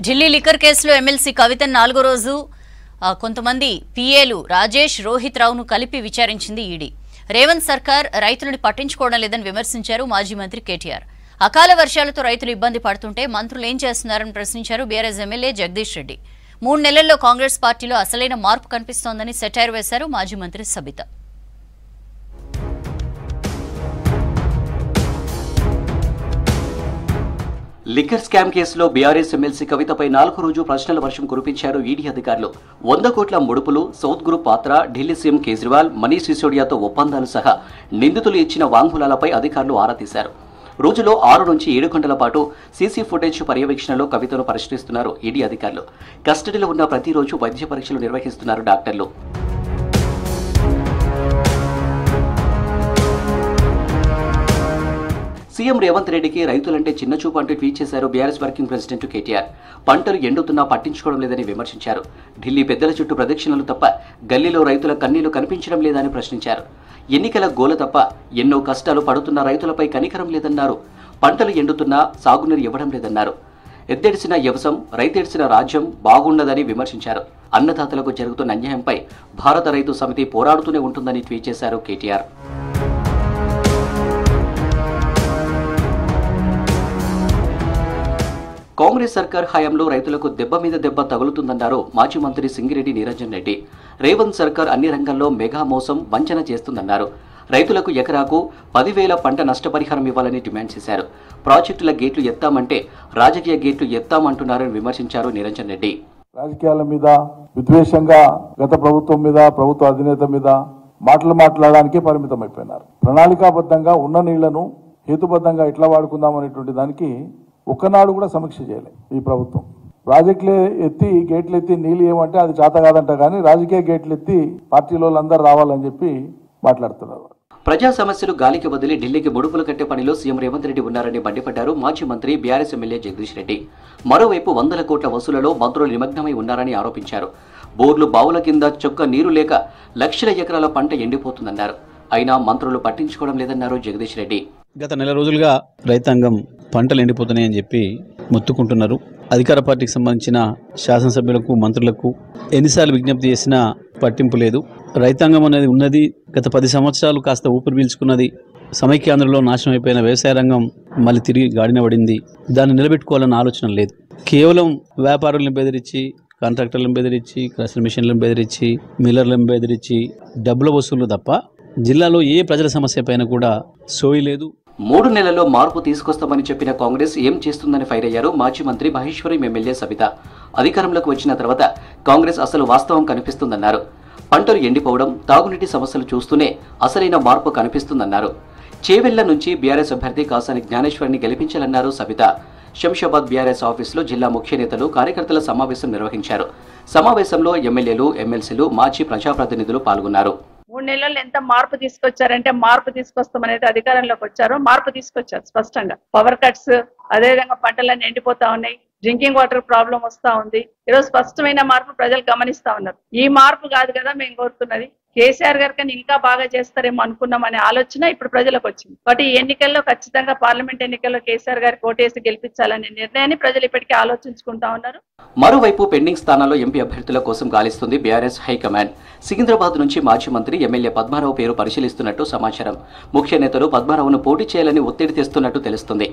Delhi liquor కేసులో MLC కవిత 4వ రోజు కొంతమంది పిఏలు రాజేష్ రోహిత్ రావును కలిపి విచారించింది ఈడీ. రేవంత్ సర్కార్ రైతులను పట్టించుకోవడం లేదని విమర్శించారు మాజీ మంత్రి కేటీఆర్. అకాల వర్షాలతో రైతులు ఇబ్బంది పడుతుంటే మంత్రులు ఏం చేస్తున్నారని ప్రశ్నించారు బీఆర్ఎస్ ఎమ్మెల్యే జగదీష్ రెడ్డి. 3 నెలల్లో కాంగ్రెస్ పార్టీలో అసలైన మార్పు కనిపిస్తోందని సెటైర్ వేశారు మాజీ మంత్రి సబిత. లిక్కర్ స్కామ్ కేసులో బీఆర్ఎస్ ఎమ్మెల్సీ కవితపై 4వ రోజు ప్రశ్నల వర్షం కురిపించారు ఈడీ అధికారులు. 100 కోట్ల ముడుపులు, సౌత్ గ్రూప్ పాత్ర, ఢిల్లీ సీఎం కేజ్రీవాల్, మనీష్ సిసోడియాతో ఒప్పందాలు సహా నిందితులు ఇచ్చిన వాంగ్మూలాలపై అధికారులు ఆరా తీశారు. రోజులో 6 నుంచి 7 గంటల పాటు సీసీ ఫుటేజ్ పర్యవేక్షణలో కవితను పరిశీలిస్తున్నారు ఈడీ అధికారులు. కస్టడీలో ఉన్న ప్రతిరోజు వైద్య పరీక్షలు నిర్వహిస్తున్నారు డాక్టర్లు. సీఎం రేవంత్ రెడ్డికి రైతులంటే చిన్నచూపు అంటూ ట్వీట్ చేశారు బీఆర్ఎస్ వర్కింగ్ ప్రెసిడెంట్ కేటీఆర్. పంటలు ఎండుతున్నా పట్టించుకోవడం లేదని విమర్శించారు. ఢిల్లీ పెద్దల చుట్టూ ప్రదక్షిణలు తప్ప గల్లీలో రైతుల కన్నీళ్లు కనిపించడం లేదని ప్రశ్నించారు. ఎన్నికల గోల తప్ప ఎన్నో కష్టాలు పడుతున్న రైతులపై కనికరం లేదన్నారు. పంటలు ఎండుతున్నా సాగునీరు ఇవ్వడం లేదన్నారు. ఎద్దెడిసిన వ్యవసాయం, రైతెడిసిన రాజ్యం బాగుండదని విమర్శించారు. అన్నదాతలకు జరుగుతున్న అన్యాయంపై భారత రైతు సమితి పోరాడుతూనే ఉంటుందని ట్వీట్ చేశారు కేటీఆర్. కాంగ్రెస్ సర్కార్ హయాంలో రైతులకు దెబ్బ మీద దెబ్బ తగులుతుందన్నారు మాజీ మంత్రి సింగిరెడ్డి నిరంజన్ రెడ్డి. రేవంత్ సర్కార్ అన్ని రంగాల్లో మెగా మోసం, వంచన చేస్తుందన్నారు. రైతులకు ఎకరాకు 10,000 పంట నష్టపరిహారం ఇవ్వాలని డిమాండ్ చేశారు. ప్రాజెక్టుల గేట్లు ఎత్తామంటే రాజకీయ గేట్లు ఎత్తామంటున్నారని విమర్శించారు నిరంజన్ రెడ్డి. రాజకీయాల మీద విద్వేషంగా గత ప్రభుత్వం మీద, ప్రభుత్వ అధినేత మీద మాట్లాడడానికి పరిమితం అయిపోయినారు. ప్రణాళికాబద్ధంగా ఉన్న నీళ్లను హేతుబద్ధంగా ఎట్లా వాడుకుందాం అనేటువంటి దానికి ఒక్కనాడు కూడా సమీక్ష చేయలేదు ఈ ప్రభుత్వం. ప్రాజెక్టులు ఎత్తి, గేట్లు ఎత్తి నీళ్ళు ఏమంటే అది చేత కాదంట, కానీ రాజకీయ గేట్లు ఎత్తి పార్టీలో అందరూ రావాలని చెప్పి మాట్లాడుతున్నారు. ప్రజా సమస్యలు గాలికి వదిలి ఢిల్లీకి ముడుపులు కట్టే పనిలో సీఎం రేవంత్ రెడ్డి ఉన్నారని మండిపడ్డారు మాజీ మంత్రి బీఆర్ఎస్ ఎమ్మెల్యే జగదీష్ రెడ్డి. మరోవైపు 100 కోట్ల వసూళ్లలో మంత్రులు నిమగ్నమై ఉన్నారని ఆరోపించారు. బోర్లు, బావుల కింద చొక్క నీరు లేక లక్షల ఎకరాల పంట ఎండిపోతుందన్నారు. అయినా మంత్రులు పట్టించుకోవడం లేదన్నారు జగదీష్ రెడ్డి. గత నెల రోజులుగా రైతాంగం పంటలు ఎండిపోతున్నాయని చెప్పి మొత్తుకుంటున్నారు. అధికార పార్టీకి సంబంధించిన శాసనసభ్యులకు, మంత్రులకు ఎన్నిసార్లు విజ్ఞప్తి చేసినా పట్టింపు లేదు. రైతాంగం అనేది ఉన్నది. గత 10 సంవత్సరాలు కాస్త ఊపిరి పీల్చుకున్నది. సమైక్యాంధ్రలో నాశనం అయిపోయిన వ్యవసాయ రంగం మళ్ళీ తిరిగి గాడిన పడింది. దాన్ని నిలబెట్టుకోవాలన్న ఆలోచన లేదు. కేవలం వ్యాపారులను బెదిరించి, కాంట్రాక్టర్లను బెదిరించి, క్రషర్ మిషన్లను బెదిరించి, మిల్లర్లను బెదిరించి డబ్బుల వసూళ్లు తప్ప జిల్లాలో ఏ ప్రజల సమస్య పైన కూడా సోయి లేదు. 3 నెలల్లో మార్పు తీసుకొస్తామని చెప్పిన కాంగ్రెస్ ఏం చేస్తుందని ఫైర్ అయ్యారు మాజీ మంత్రి మహేశ్వరం ఎమ్మెల్యే సబిత. అధికారంలోకి వచ్చిన తర్వాత కాంగ్రెస్ అసలు వాస్తవం కనిపిస్తుందన్నారు. పంటలు ఎండిపోవడం, తాగునీటి సమస్యలు చూస్తూనే అసలైన మార్పు కనిపిస్తుందన్నారు. చేవెళ్ల నుంచి బీఆర్ఎస్ అభ్యర్థి కాసాని జ్ఞానేశ్వరిని గెలిపించాలన్నారు సబిత. శంషాబాద్ బీఆర్ఎస్ ఆఫీసులో జిల్లా ముఖ్య నేతలు, కార్యకర్తల సమావేశం నిర్వహించారు. సమావేశంలో ఎమ్మెల్యేలు, ఎమ్మెల్సీలు, మాజీ ప్రజాప్రతినిధులు పాల్గొన్నారు. 3 నెలల్లో ఎంత మార్పు తీసుకొచ్చారంటే, మార్పు తీసుకొస్తామనేది అధికారంలోకి వచ్చారు, మార్పు తీసుకొచ్చారు స్పష్టంగా. పవర్ కట్స్, అదేవిధంగా పంటలన్నీ ఎండిపోతా ఉన్నాయి, డ్రింకింగ్ వాటర్ ప్రాబ్లం వస్తా ఉంది. ఈరోజు స్పష్టమైన మార్పు ప్రజలు గమనిస్తా ఉన్నారు. ఈ మార్పు కాదు కదా మేము కోరుతున్నది. కేసీఆర్ గారి కన్నా ఇంకా బాగా చేస్తారేమో అనుకున్నామనే ఆలోచన ఇప్పుడు ప్రజలకు వచ్చింది. కాబట్టి ఈ ఎన్నికల్లో ఖచ్చితంగా, పార్లమెంట్ ఎన్నికల్లో కేసీఆర్ గారికి ఓటేసి గెలిపించాలనే నిర్ణయాన్ని ప్రజలు ఇప్పటికే ఆలోచించుకుంటా ఉన్నారు. మరోవైపు పెండింగ్ స్థానాల్లో ఎంపీ అభ్యర్థుల కోసం గాలిస్తుంది బీఆర్ఎస్ హైకమాండ్. సికింద్రాబాద్ నుంచి మాజీ మంత్రి ఎమ్మెల్యే పద్మారావు పేరు పరిశీలిస్తున్నట్టు సమాచారం. ముఖ్య నేతలు పద్మారావును పోటీ చేయాలని ఒత్తిడి తెస్తున్నట్టు తెలుస్తుంది.